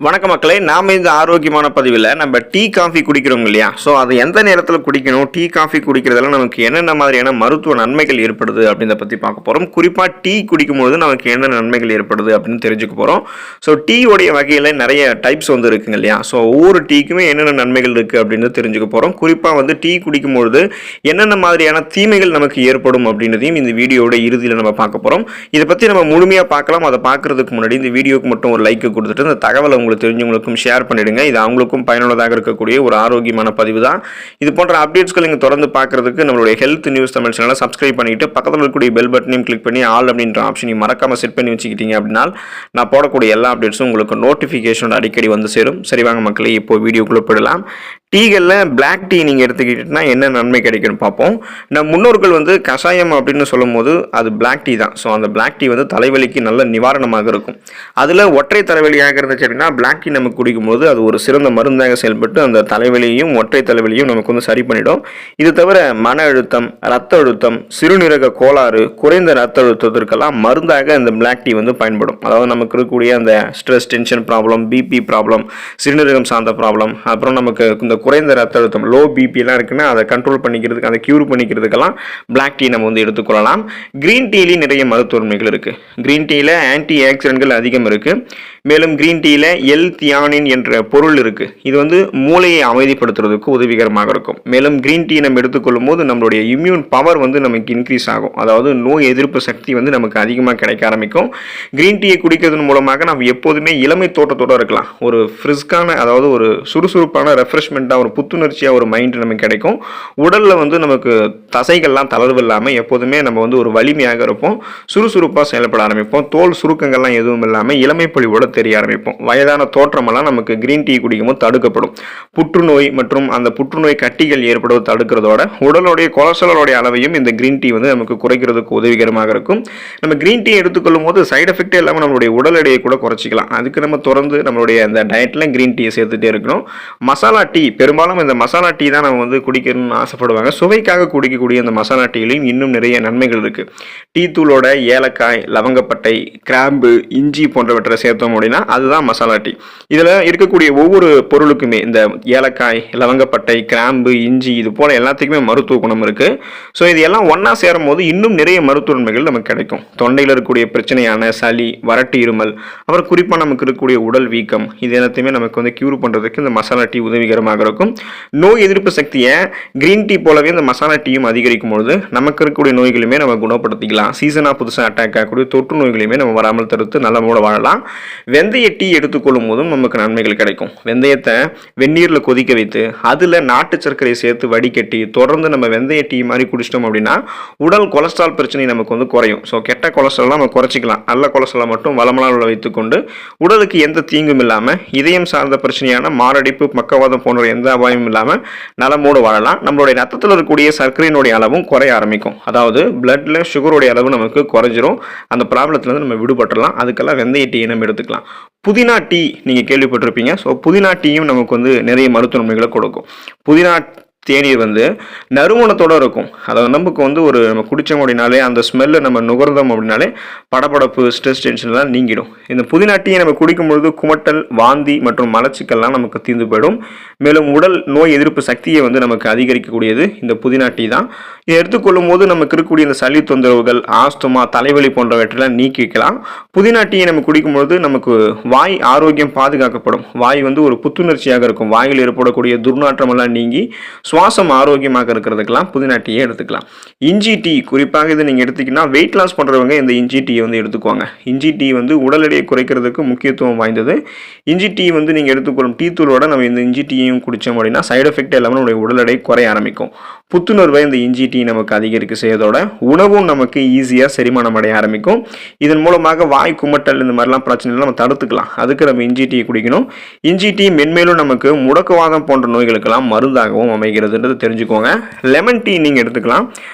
வணக்க மக்களே, நாம இந்த ஆரோக்கியமான பதிவில் நம்ம டீ காஃபி குடிக்கிறோம் இல்லையா? ஸோ அது எந்த நேரத்தில் குடிக்கணும், டீ காஃபி குடிக்கிறதுல நமக்கு என்னென்ன மாதிரியான மருத்துவ நன்மைகள் ஏற்படுது அப்படின்றத பற்றி பார்க்க போகிறோம். குறிப்பாக டீ குடிக்கும்போது நமக்கு என்ன நன்மைகள் ஏற்படுது அப்படின்னு தெரிஞ்சுக்க போகிறோம். ஸோ டீயோடைய வகையில் நிறைய டைப்ஸ் வந்து இருக்குங்க இல்லையா? ஸோ ஒவ்வொரு டீக்குமே என்னென்ன நன்மைகள் இருக்குது அப்படின்னு தெரிஞ்சுக்க போகிறோம். குறிப்பாக வந்து டீ குடிக்கும்பொழுது என்னென்ன மாதிரியான தீமைகள் நமக்கு ஏற்படும் அப்படின்றதையும் இந்த வீடியோட இறுதியில் நம்ம பார்க்க போகிறோம். இதை பற்றி நம்ம முழுமையாக பார்க்கலாம். அதை பார்க்குறதுக்கு முன்னாடி இந்த வீடியோக்கு மட்டும் ஒரு லைக் கொடுத்துட்டு இந்த தகவலை உங்களுக்கு தெரிஞ்சவங்களுக்கும் ஷேர் பண்ணிடுங்க. இது அவங்களுக்கும் பயனுள்ளதாக இருக்கக்கூடிய ஒரு ஆரோக்கியமான பதிவு தான். இது போன்ற அப்டேட்ஸ்கள் நீங்கள் தொடர்ந்து பார்க்கறதுக்கு நம்மளுடைய ஹெல்த் நியூஸ் தமிழ் சேனலை சப்ஸ்கிரைப் பண்ணிட்டு பக்கத்தில் இருக்கக்கூடிய பெல் பட்டனையும் கிளிக் பண்ணி ஆல் அப்படின்ற ஆப்ஷனையும் மறக்காம செட் பண்ணி வச்சுக்கிட்டீங்க அப்படின்னா நான் போடக்கூடிய எல்லா அப்டேட்ஸும் உங்களுக்கு நோட்டிஃபிகேஷன் அடிக்கடி வந்து சேரும். சரி வாங்க மக்களே, இப்போ வீடியோக்குள்ளே போயிடலாம். டீகளில் பிளாக் டீ நீங்கள் எடுத்துக்கிட்டீங்கன்னா என்ன நன்மை கிடைக்குன்னு பார்ப்போம். நம் முன்னோர்கள் வந்து கஷாயம் அப்படின்னு சொல்லும் போது அது பிளாக் டீ தான். ஸோ அந்த பிளாக் டீ வந்து தலைவலிக்கு நல்ல நிவாரணமாக இருக்கும். அதில் ஒற்றை தலைவலியாக இருந்துச்சு அப்படின்னா பிளாக் டீ நம்ம குடிக்கும்போது அது ஒரு சிறந்த மருந்தாக செயல்பட்டு அந்த தலைவலியையும் ஒற்றை தலைவலியும் நமக்கு வந்து சரி பண்ணிடும். இது தவிர மன அழுத்தம், ரத்த அழுத்தம், சிறுநீரக கோளாறு, குறைந்த ரத்த அழுத்தத்திற்கெல்லாம் மருந்தாக இந்த பிளாக் டீ வந்து பயன்படும். அதாவது நமக்கு இருக்கக்கூடிய அந்த stress, tension problem, BP problem, சிறுநீரகம் சார்ந்த ப்ராப்ளம், அப்புறம் நமக்கு இந்த குறைந்த ரத்த அழுத்தம், லோ பிபிலாம் இருக்குன்னா அதை கண்ட்ரோல் பண்ணிக்கிறதுக்கு, அதை கியூர் பண்ணிக்கிறதுக்கெல்லாம் பிளாக் டீ நம்ம வந்து எடுத்துக்கொள்ளலாம். கிரீன் டீலையும் நிறைய மருத்துவமைகள் இருக்குது. கிரீன் டீயில் ஆன்டி ஆக்சிடென்ட்கள் அதிகம் இருக்குது. மேலும் கிரீன் டீயில் எல்-தியானின் என்ற பொருள் இருக்குது. இது வந்து மூளையை அமைதிப்படுத்துறதுக்கு உதவிகரமாக இருக்கும். மேலும் கிரீன் டீ நம்ம எடுத்துக்கொள்ளும் போது நம்மளுடைய இம்யூன் பவர் வந்து நமக்கு இன்க்ரீஸ் ஆகும். அதாவது நோய் எதிர்ப்பு சக்தி வந்து நமக்கு அதிகமாக கிடைக்க ஆரம்பிக்கும். கிரீன் டீயை குடிக்கிறதன் மூலமாக நம்ம எப்போதுமே இளமை தோட்டத்தோடு இருக்கலாம். ஒரு ஃப்ரிஸ்கான, அதாவது ஒரு சுறுசுறுப்பான ரெஃப்ரெஷ்மெண்ட்டாக, ஒரு புத்துணர்ச்சியாக ஒரு மைண்ட் நமக்கு கிடைக்கும். உடலில் வந்து நமக்கு தசைகள்லாம் தளர்வு இல்லாமல் எப்போதுமே நம்ம வந்து ஒரு வலிமையாக இருப்போம். சுறுசுறுப்பாக செயல்பட ஆரம்பிப்போம். தோல் சுருக்கங்கள்லாம் எதுவும் இல்லாமல் இளமை பொலிவோட தெரிய ஆரம்பிப்போம். வயதான தோற்றமெல்லாம் நமக்கு கிரீன் டீ குடிக்கும்போது தடுக்கப்படும். புற்றுநோய் மற்றும் அந்த புற்றுநோய் கட்டிகள் ஏற்படுவது தடுக்கிறதோட உடலுடைய கொலஸ்ட்ராலோடைய அளவையும் இந்த கிரீன் டீ வந்து நமக்கு குறைக்கிறதுக்கு உதவிகரமாக இருக்கும். நம்ம கிரீன் டீ எடுத்துக்கொள்ளும் போது சைடு எஃபெக்டே இல்லாமல் நம்மளுடைய உடல் எடையை கூட குறைச்சிக்கலாம். அதுக்கு நம்ம தொடர்ந்து நம்மளுடைய அந்த டயட்டில் கிரீன் டீயை சேர்த்துட்டே இருக்கணும். மசாலா டீ, பெரும்பாலும் இந்த மசாலா டீ தான் நம்ம வந்து குடிக்கணும்னு ஆசைப்படுவாங்க. சுவைக்காக குடிக்கக்கூடிய இந்த மசாலா டீலையும் இன்னும் நிறைய நன்மைகள் இருக்குது. டீ தூளோட ஏலக்காய், லவங்கப்பட்டை, கிராம்பு, இஞ்சி போன்றவற்றை சேர்த்தோம் அப்படின்னா அதுதான் மசாலா டீ. இதில் இருக்கக்கூடிய ஒவ்வொரு பொருளுக்குமே இந்த ஏலக்காய், லவங்கப்பட்டை, கிராம்பு, இஞ்சி இது போல எல்லாத்துக்குமே மருத்துவ குணம் இருக்குது. ஸோ இது எல்லாம் ஒன்றா சேரும் போது இன்னும் நிறைய மருத்துவ நன்மைகள் நமக்கு கிடைக்கும். தொண்டையில் இருக்கக்கூடிய பிரச்சனையான சளி, வறட்டு இருமல், அப்புறம் குறிப்பாக நமக்கு இருக்கக்கூடிய உடல் வீக்கம், இது எல்லாத்தையுமே நமக்கு வந்து கியூர் பண்ணுறதுக்கு இந்த மசாலா டீ உதவிகரமாக இருக்கும். நோய் எதிர்ப்பு சக்தியை கிரீன் டீ போலவே இந்த மசாலா டீயும் அதிகரிக்கும் பொழுது நமக்கு இருக்கக்கூடிய நோய்களையுமே நம்ம குணப்படுத்திக்கலாம். சீசனாக புதுசாக அட்டாக் ஆகக்கூடிய தொற்று நோய்களையுமே நம்ம வராமல் தடுத்து நல்ல வாழலாம். வெந்தய டீ எடுத்துக்கொள்ளும் போதும் நமக்கு நன்மைகள் கிடைக்கும். வெந்தயத்தை வெந்நீரில் கொதிக்க வைத்து அதில் நாட்டு சர்க்கரையை சேர்த்து வடிகட்டி தொடர்ந்து நம்ம வெந்தய டீ மாதிரி குடிச்சிட்டோம் அப்படின்னா உடல் கொலஸ்ட்ரால் பிரச்சனை நமக்கு வந்து குறையும். ஸோ கெட்ட கொலஸ்ட்ரால் நம்ம குறைச்சிக்கலாம். நல்ல கொலஸ்ட்ரால் மட்டும் வளமலால் வைத்துக்கொண்டு உடலுக்கு எந்த தீங்கும் இல்லாமல், இதயம் சார்ந்த பிரச்சனையான மாரடைப்பு, பக்கவாதம் போன்ற எந்த அபாயமும் இல்லாமல் நலமோடு வாழலாம். நம்மளுடைய ரத்தத்தில் இருக்கக்கூடிய சர்க்கரையினுடைய அளவும் குறைய ஆரம்பிக்கும். அதாவது பிளட்ல சுகருடைய அளவு நமக்கு குறைஞ்சிரும். அந்த ப்ராப்ளத்துலேருந்து நம்ம விடுபட்டுலாம். அதுக்கெல்லாம் வெந்தய டீயை நம்ம எடுத்துக்கலாம். புதினா டீ நீங்கள் கேள்விப்பட்டிருப்பீங்க. ஸோ புதினா டீயும் நமக்கு வந்து நிறைய மருத்துவ நன்மைகளை கொடுக்கும். புதினா தேநீர் வந்து நறுமணத்தோடு இருக்கும். அதாவது நமக்கு வந்து ஒரு நம்ம குடித்தோம் அப்படின்னாலே அந்த ஸ்மெல்லை நம்ம நுகர்ந்தோம் அப்படின்னாலே படபடப்பு, ஸ்ட்ரெஸ், டென்ஷன்லாம் நீங்கிடும். இந்த புதினா டீயை நம்ம குடிக்கும்பொழுது குமட்டல், வாந்தி மற்றும் மலச்சிக்கல்லாம் நமக்கு தீர்ந்து போயிடும். மேலும் உடல் நோய் எதிர்ப்பு சக்தியை வந்து நமக்கு அதிகரிக்கக்கூடியது இந்த புதினா டீ தான். இதை எடுத்துக்கொள்ளும் போது நமக்கு இருக்கக்கூடிய இந்த சளி தொந்தரவுகள், ஆஸ்துமா, தலைவலி போன்றவற்றெல்லாம் நீக்கி வைக்கலாம். புதினா டீயை நம்ம குடிக்கும்பொழுது நமக்கு வாய் ஆரோக்கியம் பாதுகாக்கப்படும். வாய் வந்து ஒரு புத்துணர்ச்சியாக இருக்கும். வாயில் ஏற்படக்கூடிய துர்நாற்றமெல்லாம் நீங்கி சுவாசம் ஆரோக்கியமாக இருக்கிறதுக்கெல்லாம் புதினா டீயை எடுத்துக்கலாம். இஞ்சி டீ, குறிப்பாக இது நீங்கள் எடுத்துக்கிட்டீங்கன்னா வெயிட் லாஸ் பண்ணுறவங்க இந்த இஞ்சி டீயை வந்து எடுத்துக்குவாங்க. இஞ்சி டீ வந்து உடல் எடையை குறைக்கிறதுக்கு முக்கியத்துவம் வாய்ந்தது. இஞ்சி டீ வந்து நீங்கள் எடுத்துக்கொள்ளும் டீ தூளோட நம்ம இந்த இஞ்சி டீயும் குடித்தோம் அப்படின்னா சைடு எஃபெக்ட் இல்லாமல் நம்மளுடைய உடல் எடை குறைய ஆரம்பிக்கும். புத்துணர்வை இந்த இஞ்சி டீ நமக்கு அதிகரிக்க செய்வதோட உணவும் நமக்கு ஈஸியாக செரிமானம் அடைய ஆரம்பிக்கும். இதன் மூலமாக வாய் குமட்டல் இந்த மாதிரிலாம் பிரச்சனைகள் நம்ம தடுத்துக்கலாம். அதுக்கு நம்ம இஞ்சி டீ குடிக்கணும். இஞ்சி டீ மென்மேலும் நமக்கு முடக்குவாதம் போன்ற நோய்களுக்கெல்லாம் மருந்தாகவும் அமைகிறது தெரிஞ்சுக்கோங்க. லெமன் டீ நீங்கள் எடுத்துக்கலாம்.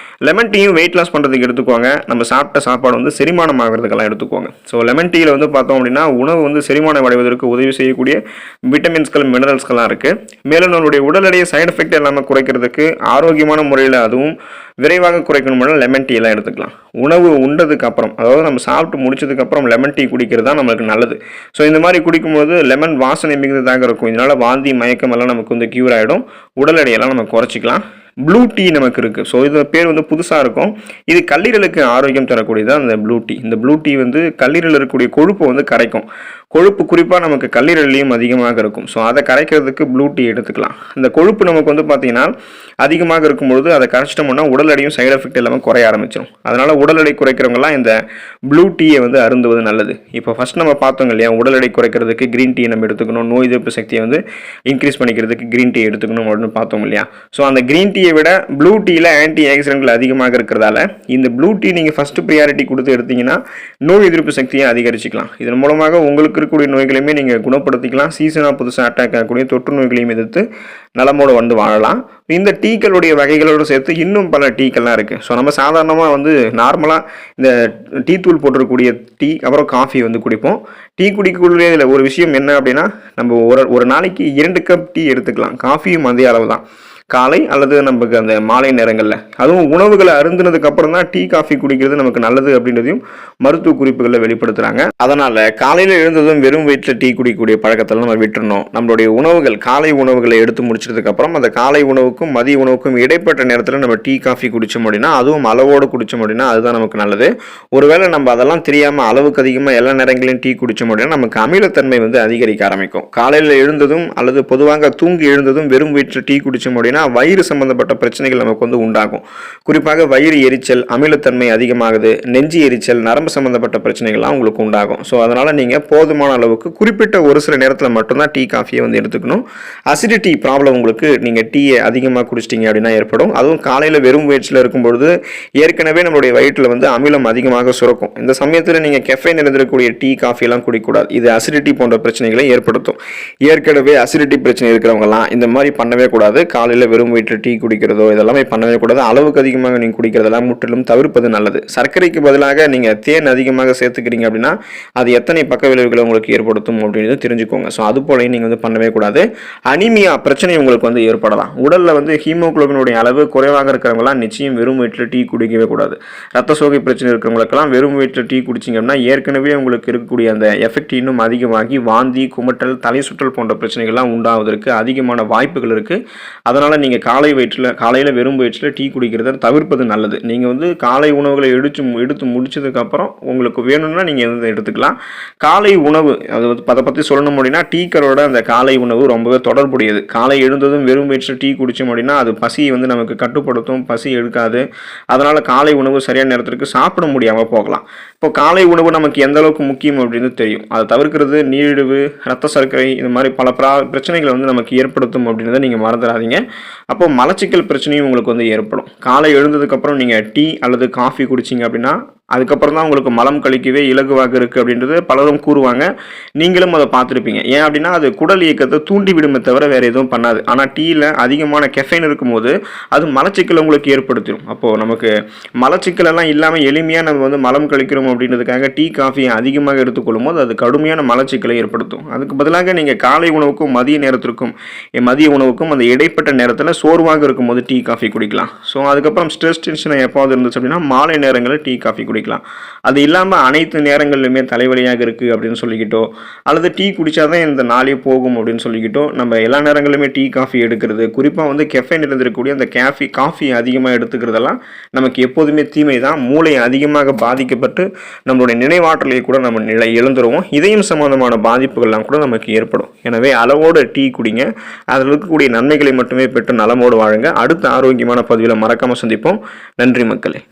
லெமன் டீயும் வெயிட் லாஸ் பண்ணுறதுக்கு எடுத்துக்கோங்க. நம்ம சாப்பிட்ட சாப்பாடு வந்து செரிமானம் ஆகிறதுக்கெல்லாம் எடுத்துக்கோங்க. ஸோ லெமன் டீயில் வந்து பார்த்தோம் அப்படின்னா உணவு வந்து செரிமானம் அடைவதற்கு உதவி செய்யக்கூடிய விட்டமின்ஸ்கள் மினரல்ஸ்கள்லாம் இருக்குது. மேலும் நம்மளுடைய உடல் எடையை சைடு எஃபெக்ட் இல்லாமல் குறைக்கிறதுக்கு ஆரோக்கியமான முறையில் அதுவும் விரைவாக குறைக்கணும்னா லெமன் டீ எல்லாம் எடுத்துக்கலாம். உணவு உண்டதுக்கு அப்புறம், அதாவது நம்ம சாப்பிட்டு முடிச்சதுக்கு அப்புறம் லெமன் டீ குடிக்கிறது தான் நம்மளுக்கு நல்லது. ஸோ இந்த மாதிரி குடிக்கும்போது லெமன் வாசனை மிகுந்ததாக இருக்கும். இதனால வாந்தி மயக்கம் எல்லாம் நமக்கு வந்து கியூர் ஆகிடும். உடல் எடையெல்லாம் நம்ம குறைச்சிக்கலாம். ப்ளூ டீ நமக்கு இருக்குது. ஸோ இது பேர் வந்து புதுசாக இருக்கும். இது கல்லீரலுக்கு ஆரோக்கியம் தரக்கூடியது அந்த ப்ளூ டீ. இந்த ப்ளூ டீ வந்து கல்லீரலில் இருக்கக்கூடிய கொழுப்பை வந்து கரைக்கும். கொழுப்பு குறிப்பாக நமக்கு கல்லீரலையும் அதிகமாக இருக்கும். ஸோ அதை கரைக்கிறதுக்கு ப்ளூ டீ எடுத்துக்கலாம். இந்த கொழுப்பு நமக்கு வந்து பார்த்திங்கன்னா அதிகமாக இருக்கும்பொழுது அதை கரைச்சிட்டோம்னா உடல் எடையும் சைடு எஃபெக்ட் இல்லாமல் குறைய ஆரம்பிச்சிடும். அதனால் உடல் எடை குறைக்கிறவங்கலாம் இந்த ப்ளூ டீயை வந்து அருந்துவது நல்லது. இப்போ ஃபஸ்ட் நம்ம பார்த்தோங்க இல்லையா, உடல் எடை குறைக்கிறதுக்கு க்ரீன் டீ நம்ம எடுத்துக்கணும், நோய் எதிர்ப்பு சக்தியை வந்து இன்க்ரீஸ் பண்ணிக்கிறதுக்கு க்ரீன் டீ எடுத்துக்கணும் அப்படின்னு பார்த்தோம் இல்லையா. ஸோ அந்த க்ரீன் டீயை விட ப்ளூ டீயில் ஆன்டி ஆக்சிடென்ட்கள் அதிகமாக இருக்கிறதால இந்த ப்ளூ டீ நீங்கள் ஃபஸ்ட்டு ப்ரியாரிட்டி கொடுத்து எடுத்தீங்கன்னா நோய் எதிர்ப்பு சக்தியை அதிகரிச்சிக்கலாம். இதன் மூலமாக உங்களுக்கு இருக்கக்கூடிய நோய்களையுமே நீங்கள் குணப்படுத்திக்கலாம். சீசனாக புதுசாக அட்டாக் ஆகக்கூடிய தொற்று நோய்களையும் எதிர்த்து நலமோடு வந்து வாழலாம். இந்த டீக்களுடைய வகைகளோடு சேர்த்து இன்னும் பல டீக்கள்லாம் இருக்குது. ஸோ நம்ம சாதாரணமாக வந்து நார்மலாக இந்த டீ தூள் போட்டிருக்கக்கூடிய டீ அப்புறம் காஃபி வந்து குடிப்போம். டீ குடிக்கக்கூடிய இதில் ஒரு விஷயம் என்ன அப்படின்னா, நம்ம ஒரு நாளைக்கு 2 கப் டீ எடுத்துக்கலாம். காஃபியும் அதே அளவு தான், காலை அல்லது நமக்கு அந்த மாலை நேரங்களில். அதுவும் உணவுகளை அருந்தினதுக்கு அப்புறம் தான் டீ காஃபி குடிக்கிறது நமக்கு நல்லது அப்படின்றதையும் மருத்துவ குறிப்புகளில் வெளிப்படுத்துகிறாங்க. அதனால் காலையில் எழுந்ததும் வெறும் வயிற்றில் டீ குடிக்கக்கூடிய பழக்கத்தில் நம்ம விட்டுறணும். நம்மளுடைய உணவுகள், காலை உணவுகளை எடுத்து முடிச்சதுக்கப்புறம் அந்த காலை உணவுக்கும் மதிய உணவுக்கும் இடைப்பட்ட நேரத்தில் நம்ம டீ காஃபி குடித்தோம் அப்படின்னா, அதுவும் அளவோடு குடித்தோம் அப்படின்னா அதுதான் நமக்கு நல்லது. ஒருவேளை நம்ம அதெல்லாம் தெரியாமல் அளவுக்கு அதிகமாக எல்லா நேரங்களையும் டீ குடித்தோம் அப்படின்னா நமக்கு அமிலத்தன்மை வந்து அதிகரிக்க ஆரம்பிக்கும். காலையில் எழுந்ததும் அல்லது பொதுவாக தூங்கி எழுந்ததும் வெறும் வயிற்றில் டீ குடித்தோம் அப்படின்னா வயிறு சம்பந்தப்பட்ட பிரச்சனைகள் நமக்கு வந்து உண்டாகும். குறிப்பாக வயிறு எரிச்சல், அமிலத்தன்மை அதிகமாகுது, நெஞ்சு எரிச்சல், நரம்பு சம்பந்தப்பட்ட பிரச்சனைகள்லாம் உங்களுக்கு உண்டாகும். ஸோ அதனால் நீங்கள் போதுமான அளவுக்கு குறிப்பிட்ட ஒரு சில நேரத்தில் மட்டும்தான் டீ காஃபியை வந்து எடுத்துக்கணும். அசிடிட்டி ப்ராப்ளம் உங்களுக்கு நீங்கள் டீயை அதிகமாக குடிச்சிட்டிங்க அப்படின்னா ஏற்படும். அதுவும் காலையில் வெறும் வயிற்றில் இருக்கும்பொழுது ஏற்கனவே நம்மளுடைய வயிற்றில் வந்து அமிலம் அதிகமாக சுரக்கும். இந்த சமயத்தில் நீங்கள் கெஃபைன் இருந்திருக்கக்கூடிய டீ காஃபியெல்லாம் குடிக்கக்கூடாது. இது அசிடிட்டி போன்ற பிரச்சனைகளை ஏற்படுத்தும். ஏற்கனவே அசிடிட்டி பிரச்சனை இருக்கிறவங்கலாம் இந்த மாதிரி பண்ணவே கூடாது. காலையில் வெறும் வயிற்றில் டீ குடிக்கிறதோ இதெல்லாமே பண்ணவே கூடாது. அளவுக்கு அதிகமாக நீங்கள் குடிக்கிறதெல்லாம் முற்றிலும் தவிர்ப்பது நல்லது. சர்க்கரைக்கு பதிலாக நீங்கள் தேன் அதிகமாக சேர்த்துக்கிறீங்க அப்படின்னா அது எத்தனை பக்க விளைவுகளை உங்களுக்கு ஏற்படுத்தும் அப்படின்றது தெரிஞ்சுக்கோங்க. ஸோ அது போலையும் நீங்கள் வந்து பண்ணவே கூடாது. அனிமியா பிரச்சனை உங்களுக்கு வந்து ஏற்படலாம். உடலில் வந்து ஹீமோகுளோபினுடைய அளவு குறைவாக இருக்கிறவங்களாம் நிச்சயம் வெறும் வயிற்றில் டீ குடிக்கவே கூடாது. ரத்த சோகை பிரச்சனை இருக்கிறவங்களுக்கெல்லாம் வெறும் வயிற்றில் டீ குடிச்சிங்க அப்படின்னா ஏற்கனவே உங்களுக்கு இருக்கக்கூடிய அந்த எஃபெக்ட் இன்னும் அதிகமாகி வாந்தி, குமட்டல், தலை சுற்றல் போன்ற பிரச்சனைகள்லாம் உண்டாவதற்கு அதிகமான வாய்ப்புகள் இருக்குது. அதனால் நீங்கள் காலையில் வெறும் வயிற்றில் டீ குடிக்கிறத தவிர்ப்பது நல்லது. நீங்கள் வந்து காலை உணவுகளை எடுத்து முடிச்சதுக்கப்புறம் உங்களுக்கு வேணும்னா நீங்கள் வந்து எடுத்துக்கலாம். காலை உணவு அதை பற்றி சொல்லணும் அப்படின்னா டீக்கரோட அந்த காலை உணவு ரொம்பவே தொடர்புடையது. காலை எழுந்ததும் வெறும் வயிற்றில் டீ குடித்தோம் அப்படின்னா அது பசியை வந்து நமக்கு கட்டுப்படுத்தும், பசி எடுக்காது. அதனால் காலை உணவு சரியான நேரத்திற்கு சாப்பிட முடியாமல் போகலாம். இப்போ காலை உணவு நமக்கு எந்த அளவுக்கு முக்கியம் அப்படின்னு தெரியும். அதை தவிர்க்கிறது நீரிழிவு, ரத்த சர்க்கரை, இந்த மாதிரி பல பிரச்சனைகளை வந்து நமக்கு ஏற்படுத்தும் அப்படின்றத நீங்கள் மறந்துடாதீங்க. அப்போ மலச்சிக்கல் பிரச்சனையும் உங்களுக்கு வந்து ஏற்படும். காலை எழுந்ததுக்கப்புறம் நீங்கள் டீ அல்லது காஃபி குடிச்சிங்க அப்படின்னா அதுக்கப்புறம் தான் உங்களுக்கு மலம் கழிக்கவே இலகுவாக இருக்குது அப்படின்றது பலரும் கூறுவாங்க. நீங்களும் அதை பார்த்துருப்பீங்க. ஏன் அப்படின்னா அது குடல் இயக்கத்தை தூண்டி விடுமே தவிர வேறு எதுவும் பண்ணாது. ஆனால் டீயில் அதிகமான கெஃபைன் இருக்கும்போது அது மலச்சிக்கல் உங்களுக்கு ஏற்படுத்திடும். அப்போது நமக்கு மலச்சிக்கலெல்லாம் இல்லாமல் எளிமையாக நம்ம வந்து மலம் கழிக்கிறோம் அப்படின்றதுக்காக டீ காஃபியை அதிகமாக எடுத்துக்கொள்ளும் போது அது கடுமையான மலச்சிக்கலை ஏற்படுத்தும். அதுக்கு பதிலாக நீங்கள் காலை உணவுக்கும் மதிய உணவுக்கும் அந்த இடைப்பட்ட நேரத்தில் சோர்வாக இருக்கும்போது டீ காஃபி குடிக்கலாம். ஸோ அதுக்கப்புறம் ஸ்ட்ரெஸ் டென்ஷன் எப்போது இருந்துச்சு அப்படின்னா மாலை நேரங்களில் டீ காஃபி குடிக்கலாம். அது இல்லாமல் அனைத்து நேரங்களிலுமே தலைவலியாக இருக்குது அப்படின்னு சொல்லிக்கிட்டோ அல்லது டீ குடித்தாதான் இந்த நாளே போகும் அப்படின்னு சொல்லிக்கிட்டோ நம்ம எல்லா நேரங்களிலுமே டீ காஃபி எடுக்கிறது, குறிப்பாக வந்து கெஃபைன் இருந்திருக்கக்கூடிய அந்த காஃபி அதிகமாக எடுத்துக்கிறதெல்லாம் நமக்கு எப்போதுமே தீமை தான். மூளை அதிகமாக பாதிக்கப்பட்டு நம்மளுடைய நினைவாற்றலை கூட நம்ம இழந்துருவோம். இதயம் சம்பந்தமான பாதிப்புகள்லாம் கூட நமக்கு ஏற்படும். எனவே அளவோடு டீ குடிங்க. அதில் இருக்கக்கூடிய நன்மைகளை மட்டுமே பெற்று நலமோடு வாழுங்க. அடுத்த ஆரோக்கியமான பதிவில் மறக்காமல் சந்திப்போம். நன்றி மக்களே.